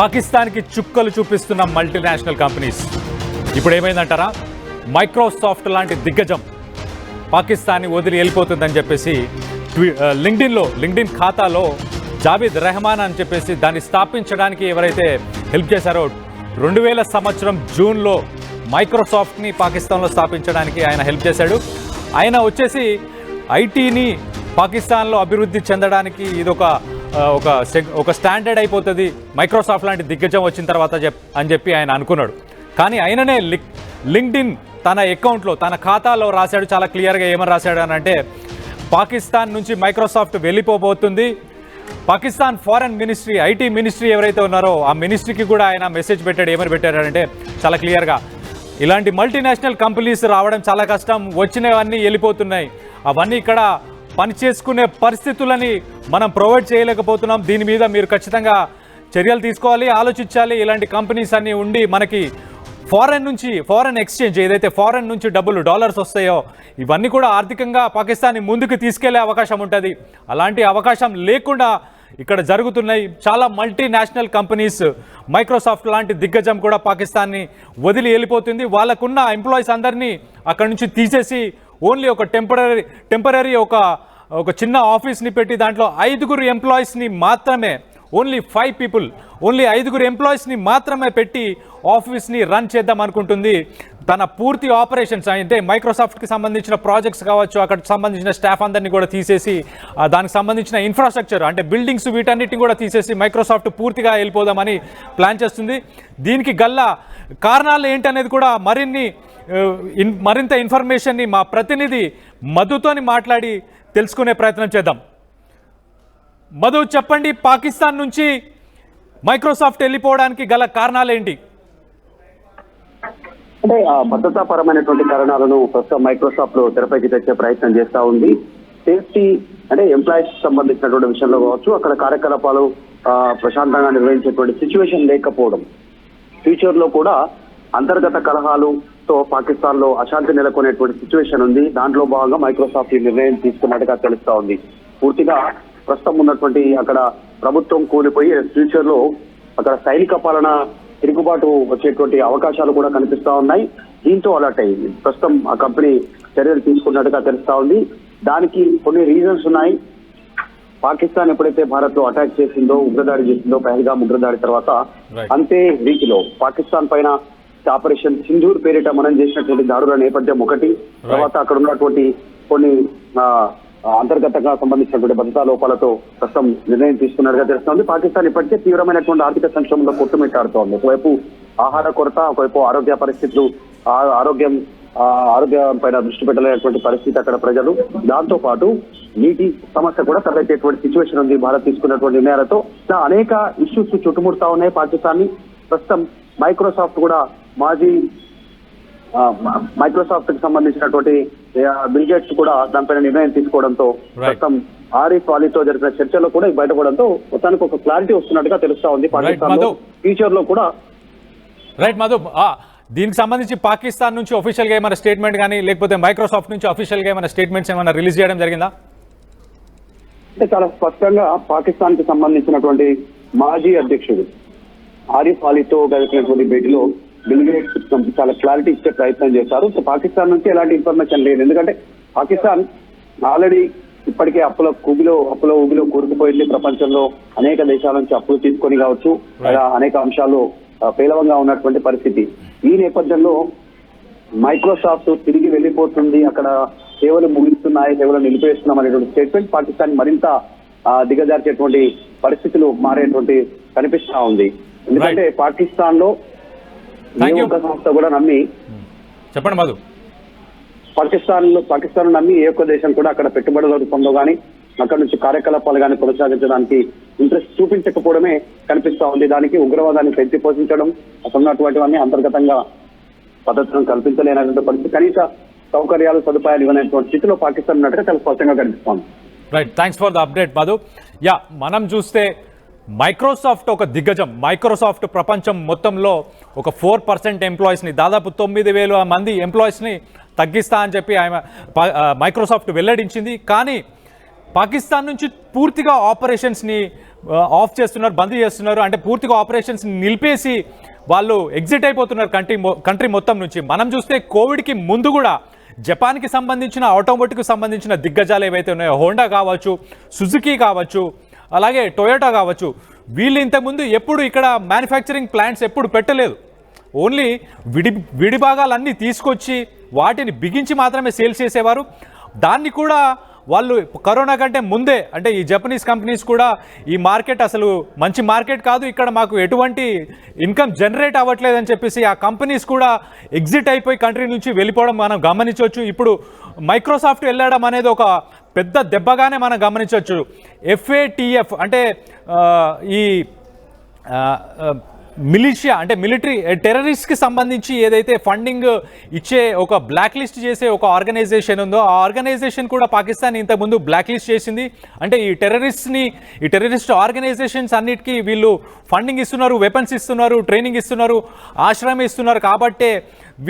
పాకిస్తాన్కి చుక్కలు చూపిస్తున్న మల్టీనేషనల్ కంపెనీస్ ఇప్పుడు ఏమైందంటారా? మైక్రోసాఫ్ట్ లాంటి దిగ్గజం పాకిస్తాన్ని వదిలి వెళ్ళిపోతుందని చెప్పేసి లింక్డ్ఇన్ ఖాతాలో జావేద్ రెహమాన్ అని చెప్పేసి దాన్ని స్థాపించడానికి ఎవరైతే హెల్ప్ చేశారో 2000 సంవత్సరం జూన్లో మైక్రోసాఫ్ట్ని పాకిస్తాన్లో స్థాపించడానికి ఆయన హెల్ప్ చేశాడు. ఆయన వచ్చేసి ఐటీని పాకిస్తాన్లో అభివృద్ధి చెందడానికి ఇదొక ఒక స్టాండర్డ్ అయిపోతుంది మైక్రోసాఫ్ట్ లాంటి దిగ్గజం వచ్చిన తర్వాత అని చెప్పి ఆయన అనుకున్నాడు. కానీ ఆయననే లింక్డ్ఇన్ తన అకౌంట్లో తన ఖాతాలో రాశాడు. చాలా క్లియర్గా ఏమని రాశాడు అని అంటే, పాకిస్తాన్ నుంచి మైక్రోసాఫ్ట్ వెళ్ళిపోబోతుంది. Pakistan foreign ministry IT ministry ఎవరైతే ఉన్నారో ఆ మినిస్ట్రీకి కూడా ఆయన మెసేజ్ పెట్టాడు. ఏమని పెట్టాడంటే చాలా క్లియర్గా, ఇలాంటి మల్టీనేషనల్ కంపెనీస్ రావడం చాలా కష్టం, వచ్చినవన్నీ వెళ్ళిపోతున్నాయి, అవన్నీ ఇక్కడ పని చేసుకునే పరిస్థితులని మనం ప్రొవైడ్ చేయలేకపోతున్నాం. దీని మీద మీరు ఖచ్చితంగా చర్యలు తీసుకోవాలి, ఆలోచించాలి. ఇలాంటి కంపెనీస్ అన్నీ ఉండి మనకి ఫారెన్ ఎక్స్చేంజ్ ఏదైతే ఫారెన్ నుంచి డాలర్స్ వస్తాయో ఇవన్నీ కూడా ఆర్థికంగా పాకిస్తాన్ని ముందుకు తీసుకెళ్లే అవకాశం ఉంటుంది. అలాంటి అవకాశం లేకుండా ఇక్కడ జరుగుతున్నాయి. చాలా మల్టీనేషనల్ కంపెనీస్ మైక్రోసాఫ్ట్ లాంటి దిగ్గజం కూడా పాకిస్తాన్ని వదిలి వెళ్ళిపోతుంది. వాళ్ళకున్న ఎంప్లాయీస్ అందరినీ అక్కడ నుంచి తీసేసి ఓన్లీ ఒక టెంపరీ ఒక చిన్న ఆఫీస్ని పెట్టి దాంట్లో 5 ఎంప్లాయీస్ని మాత్రమే ఓన్లీ 5 ఎంప్లాయీస్ని మాత్రమే పెట్టి ఆఫీస్ని రన్ చేద్దాం అనుకుంటుంది. తన పూర్తి ఆపరేషన్స్ అంటే మైక్రోసాఫ్ట్కి సంబంధించిన ప్రాజెక్ట్స్ కావచ్చు, అక్కడ సంబంధించిన స్టాఫ్ అందరినీ కూడా తీసేసి దానికి సంబంధించిన ఇన్ఫ్రాస్ట్రక్చర్ అంటే బిల్డింగ్స్ వీటన్నిటిని కూడా తీసేసి మైక్రోసాఫ్ట్ పూర్తిగా వెళ్ళిపోదామని ప్లాన్ చేస్తుంది. దీనికి గల్ల కారణాలు ఏంటనేది కూడా మరింత ఇన్ఫర్మేషన్ని మా ప్రతినిధి మధుతోని మాట్లాడి తెలుసుకునే ప్రయత్నం చేద్దాం. మధు, చెప్పండి, పాకిస్తాన్ నుంచి మైక్రోసాఫ్ట్ వెళ్ళిపోవడానికి గల కారణాలు ఏంటి? అంటే భద్రతాపరమైనటువంటి కారణాలను ప్రస్తుతం మైక్రోసాఫ్ట్ తెరపైకి తెచ్చే ప్రయత్నం చేస్తా ఉంది. సేఫ్టీ అంటే ఎంప్లాయీస్ సంబంధించినటువంటి విషయంలో కావచ్చు, అక్కడ కార్యకలాపాలు ప్రశాంతంగా నిర్వహించేటువంటి సిచ్యువేషన్ లేకపోవడం, ఫ్యూచర్ లో కూడా అంతర్గత కలహాలుతో పాకిస్తాన్ లో అశాంతి నెలకొనేటువంటి సిచ్యువేషన్ ఉంది. దాంట్లో భాగంగా మైక్రోసాఫ్ట్ ఈ నిర్ణయం తీసుకున్నట్టుగా తెలుస్తా ఉంది. పూర్తిగా ప్రస్తుతం ఉన్నటువంటి అక్కడ ప్రభుత్వం కూలిపోయి ఫ్యూచర్ లో అక్కడ సైనిక పాలన తిరుగుబాటు వచ్చేటువంటి అవకాశాలు కూడా కనిపిస్తా ఉన్నాయి. దీంతో అలర్ట్ అయింది. ప్రస్తుతం ఆ కంపెనీ చర్యలు తీసుకున్నట్టుగా తెలుస్తా ఉంది. దానికి కొన్ని రీజన్స్ ఉన్నాయి. పాకిస్తాన్ ఎప్పుడైతే భారత్ లో అటాక్ చేసిందో, ఉగ్రదాడి చేసిందో, పహల్గామ్ ఉగ్రదాడి తర్వాత అంతే రీతిలో పాకిస్తాన్ పైన ఆపరేషన్ సింధూర్ పేరిట మనం చేసినటువంటి దాడుల నేపథ్యం ఒకటి, తర్వాత అక్కడ ఉన్నటువంటి కొన్ని అంతర్గతంగా సంబంధించినటువంటి భద్రతా లోపాలతో ప్రస్తుతం నిర్ణయం తీసుకున్నట్టుగా తెలుస్తోంది. పాకిస్తాన్ ఇప్పటికే తీవ్రమైనటువంటి ఆర్థిక సంక్షోభంలో కొట్టుమిట్టాడుతోంది. ఒకవైపు ఆహార కొరత, ఒకవైపు ఆరోగ్య పరిస్థితులు, ఆరోగ్యం పైన దృష్టి పెట్టలేనటువంటి పరిస్థితి అక్కడ ప్రజలు, దాంతో పాటు నీటి సమస్య కూడా తలెత్తేటువంటి సిచ్యువేషన్ ఉంది. భారత్ తీసుకున్నటువంటి నిర్ణయాలతో అనేక ఇష్యూస్ చుట్టుముడుతా ఉన్నాయి పాకిస్తాన్ ని. ప్రస్తుతం మైక్రోసాఫ్ట్ కూడా మైక్రోసాఫ్ట్ కి సంబంధించినటువంటి బిల్ గేట్స్ కూడా దానిపైన నిర్ణయం తీసుకోవడంతో ప్రస్తుతం ఆరిఫ్ అలీతో జరిపిన చర్చలో కూడా బయటపడడంతో తనకు ఒక క్లారిటీ వస్తున్నట్టుగా తెలుస్తా ఉంది. పాకిస్తాన్ ఫ్యూచర్ లో కూడా రైట్ మధు, దీనికి సంబంధించి పాకిస్తాన్ నుంచి అఫీషియల్ గా ఏమైనా స్టేట్మెంట్ కానీ లేకపోతే మైక్రోసాఫ్ట్ నుంచి అఫీషియల్ గా ఏమైనా స్టేట్మెంట్స్ ఏమైనా రిలీజ్ చేయడం జరిగిందా? అంటే చాలా స్పష్టంగా పాకిస్తాన్ కి సంబంధించినటువంటి మాజీ అధ్యక్షుడు ఆరిఫ్ అలీతో జరిపినటువంటి భేటీలో బిల్ గేట్స్ చాలా క్లారిటీ ఇచ్చే ప్రయత్నం చేశారు. సో పాకిస్తాన్ నుంచి ఎలాంటి ఇన్ఫర్మేషన్ లేదు. ఎందుకంటే పాకిస్తాన్ ఆల్రెడీ ఇప్పటికే అప్పుల ఊబిలో కూరుకుపోయింది. ప్రపంచంలో అనేక దేశాల నుంచి అప్పులు తీసుకొని కావచ్చు, అనేక అంశాల్లో పేలవంగా ఉన్నటువంటి పరిస్థితి. ఈ నేపథ్యంలో మైక్రోసాఫ్ట్ తిరిగి వెళ్ళిపోతుంది, అక్కడ సేవలు ముగిస్తున్నాయి, సేవలు నిలిపేస్తున్నాం అనేటువంటి స్టేట్మెంట్ పాకిస్తాన్ మరింత దిగజార్చేటువంటి పరిస్థితులు మారేటువంటి కనిపిస్తా ఉంది. ఎందుకంటే పాకిస్తాన్ లో సంస్థ కూడా నమ్మి చెప్పండి మధు, పాకిస్తాన్ నమ్మి ఏ ఒక్క దేశం కూడా అక్కడ పెట్టుబడుల రూపంలో కానీ అక్కడ నుంచి కార్యకలాపాలు కానీ కొనసాగించడానికి ఇంట్రెస్ట్ చూపించకపోవడమే కనిపిస్తా ఉంది. దానికి ఉగ్రవాదాన్ని పెంచి పోషించడం, అసలు ఉన్నటువంటివన్నీ అంతర్గతంగా పద్ధతులను కల్పించలేనటువంటి పరిస్థితి, కనీస సౌకర్యాలు సదుపాయాలు ఇవ్వనటువంటి స్థితిలో పాకిస్తాన్ ఉన్నట్టుగా చాలా స్పష్టంగా కనిపిస్తోంది. Right, thanks for the update Madhu. మనం చూస్తే మైక్రోసాఫ్ట్ ఒక దిగ్గజం. మైక్రోసాఫ్ట్ ప్రపంచం మొత్తంలో ఒక 4% ఎంప్లాయీస్ని, దాదాపు 9,000 మంది ఎంప్లాయీస్ని తగ్గిస్తా అని చెప్పి మైక్రోసాఫ్ట్ వెల్లడించింది. కానీ పాకిస్తాన్ నుంచి పూర్తిగా ఆపరేషన్స్ని ఆఫ్ చేస్తున్నారు, బంద్ చేస్తున్నారు, అంటే పూర్తిగా ఆపరేషన్స్ నిలిపేసి వాళ్ళు ఎగ్జిట్ అయిపోతున్నారు కంట్రీ మొత్తం నుంచి. మనం చూస్తే కోవిడ్కి ముందు కూడా జపాన్కి సంబంధించిన ఆటోమోటివ్కి సంబంధించిన దిగ్గజాలు ఏవైతే ఉన్నాయో, హోండా కావచ్చు, సుజుకి కావచ్చు, అలాగే టొయోటా కావచ్చు, వీళ్ళు ఇంతకుముందు ఎప్పుడు ఇక్కడ మ్యానుఫ్యాక్చరింగ్ ప్లాంట్స్ ఎప్పుడు పెట్టలేదు. ఓన్లీ విడి భాగాలన్నీ తీసుకొచ్చి వాటిని బిగించి మాత్రమే సేల్స్ చేసేవారు. దాన్ని కూడా వాళ్ళు కరోనా కంటే ముందే, అంటే ఈ జపనీస్ కంపెనీస్ కూడా ఈ మార్కెట్ అసలు మంచి మార్కెట్ కాదు, ఇక్కడ మాకు ఎటువంటి ఇన్కమ్ జనరేట్ అవ్వట్లేదని చెప్పేసి ఆ కంపెనీస్ కూడా ఎగ్జిట్ అయిపోయి కంట్రీ నుంచి వెళ్ళిపోవడం మనం గమనించవచ్చు. ఇప్పుడు మైక్రోసాఫ్ట్ వెళ్ళడం అనేది ఒక పెద్ద దెబ్బగానే మనం గమనించవచ్చు. FATF అంటే ఈ మిలిషియా అంటే మిలిటరీ టెర్రరిస్ట్కి సంబంధించి ఏదైతే ఫండింగ్ ఇచ్చే ఒక బ్లాక్ లిస్ట్ చేసే ఒక ఆర్గనైజేషన్ ఉందో, ఆ ఆర్గనైజేషన్ కూడా పాకిస్తాన్ ఇంతకుముందు బ్లాక్ లిస్ట్ చేసింది. అంటే ఈ టెర్రరిస్ట్ ఆర్గనైజేషన్స్ అన్నిటికీ వీళ్ళు ఫండింగ్ ఇస్తున్నారు, వెపన్స్ ఇస్తున్నారు, ట్రైనింగ్ ఇస్తున్నారు, ఆశ్రయం ఇస్తున్నారు. కాబట్టే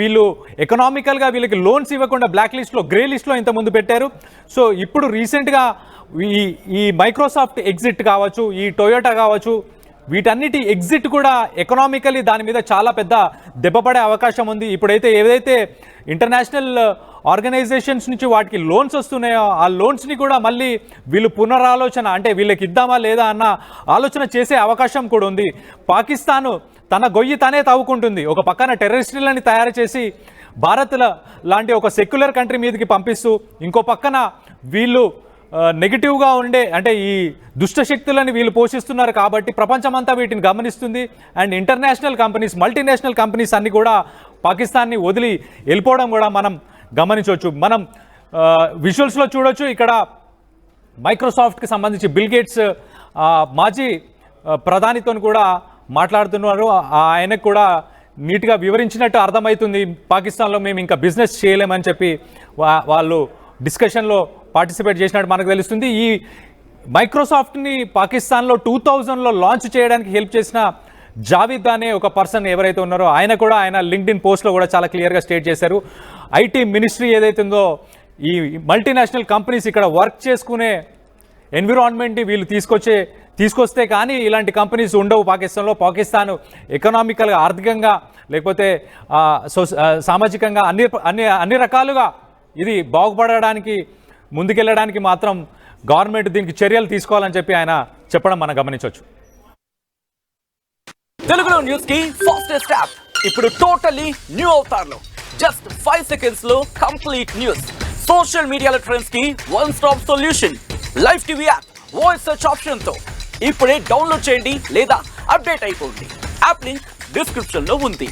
వీళ్ళు ఎకనామికల్గా వీళ్ళకి లోన్స్ ఇవ్వకుండా బ్లాక్ లిస్ట్లో, గ్రే లిస్ట్లో ఇంతకుముందు పెట్టారు. సో ఇప్పుడు రీసెంట్గా ఈ మైక్రోసాఫ్ట్ ఎగ్జిట్ కావచ్చు, ఈ టొయోటా కావచ్చు, వీటన్నిటి ఎగ్జిట్ కూడా ఎకనామికలీ దాని మీద చాలా పెద్ద దెబ్బపడే అవకాశం ఉంది. ఇప్పుడైతే ఏదైతే ఇంటర్నేషనల్ ఆర్గనైజేషన్స్ నుంచి వాటికి లోన్స్ వస్తున్నాయో, ఆ లోన్స్ని కూడా మళ్ళీ వీళ్ళు పునరాలోచన, అంటే వీళ్ళకి ఇద్దామా లేదా అన్న ఆలోచన చేసే అవకాశం కూడా ఉంది. పాకిస్తాను తన గొయ్యి తనే తవ్వుకుంటుంది. ఒక పక్కన టెర్రరిస్టులని తయారు చేసి భారత్ లాంటి ఒక సెక్యులర్ కంట్రీ మీదకి పంపిస్తూ, ఇంకో పక్కన వీళ్ళు నెగిటివ్గా ఉండే, అంటే ఈ దుష్టశక్తులని వీళ్ళు పోషిస్తున్నారు. కాబట్టి ప్రపంచమంతా వీటిని గమనిస్తుంది. And international companies, multinational companies అన్నీ కూడా పాకిస్తాన్ని వదిలి వెళ్ళిపోవడం కూడా మనం గమనించవచ్చు. మనం విజువల్స్లో చూడొచ్చు. ఇక్కడ మైక్రోసాఫ్ట్కి సంబంధించి బిల్ గేట్స్ మాజీ ప్రధానితో కూడా మాట్లాడుతున్నారు. ఆయనకు కూడా నీట్గా వివరించినట్టు అర్థమవుతుంది, పాకిస్తాన్లో మేము ఇంకా బిజినెస్ చేయలేమని చెప్పి వాళ్ళు డిస్కషన్లో పార్టిసిపేట్ చేసినట్టు మనకు తెలుస్తుంది. ఈ మైక్రోసాఫ్ట్ని పాకిస్తాన్లో 2000లో లాంచ్ చేయడానికి హెల్ప్ చేసిన జావేద్ అనే ఒక పర్సన్ ఎవరైతే ఉన్నారో ఆయన లింక్డ్ఇన్ పోస్ట్లో కూడా చాలా క్లియర్గా స్టేట్ చేశారు. ఐటీ మినిస్ట్రీ ఏదైతే ఉందో, ఈ మల్టీనేషనల్ కంపెనీస్ ఇక్కడ వర్క్ చేసుకునే ఎన్విరాన్మెంట్ని వీళ్ళు తీసుకొస్తే కానీ ఇలాంటి కంపెనీస్ ఉండవు పాకిస్తాన్లో. పాకిస్తాన్ ఎకనామికల్గా, ఆర్థికంగా, లేకపోతే సామాజికంగా అన్ని రకాలుగా ఇది బాగుపడడానికి, ముందుకెళ్ళడానికి మాత్రం గవర్నమెంట్ దీనికి చర్యలు తీసుకోవాలని చెప్పి ఆయన చెప్పడం మనం గమనించవచ్చు. తెలుగులో న్యూస్ కి ఫాస్టెస్ట్ యాప్ ఇప్పుడు టోటల్లీ న్యూ అవతార్లో జస్ట్ 5 seconds లో కంప్లీట్ న్యూస్. సోషల్ మీడియాలో ట్రెండ్స్ కి one stop solution. Live TV app voice search option తో ఇప్పుడే డౌన్లోడ్ చేయండి లేదా అప్డేట్ అయిపోండి. యాప్ లింక్ డిస్క్రిప్షన్ లో ఉంది.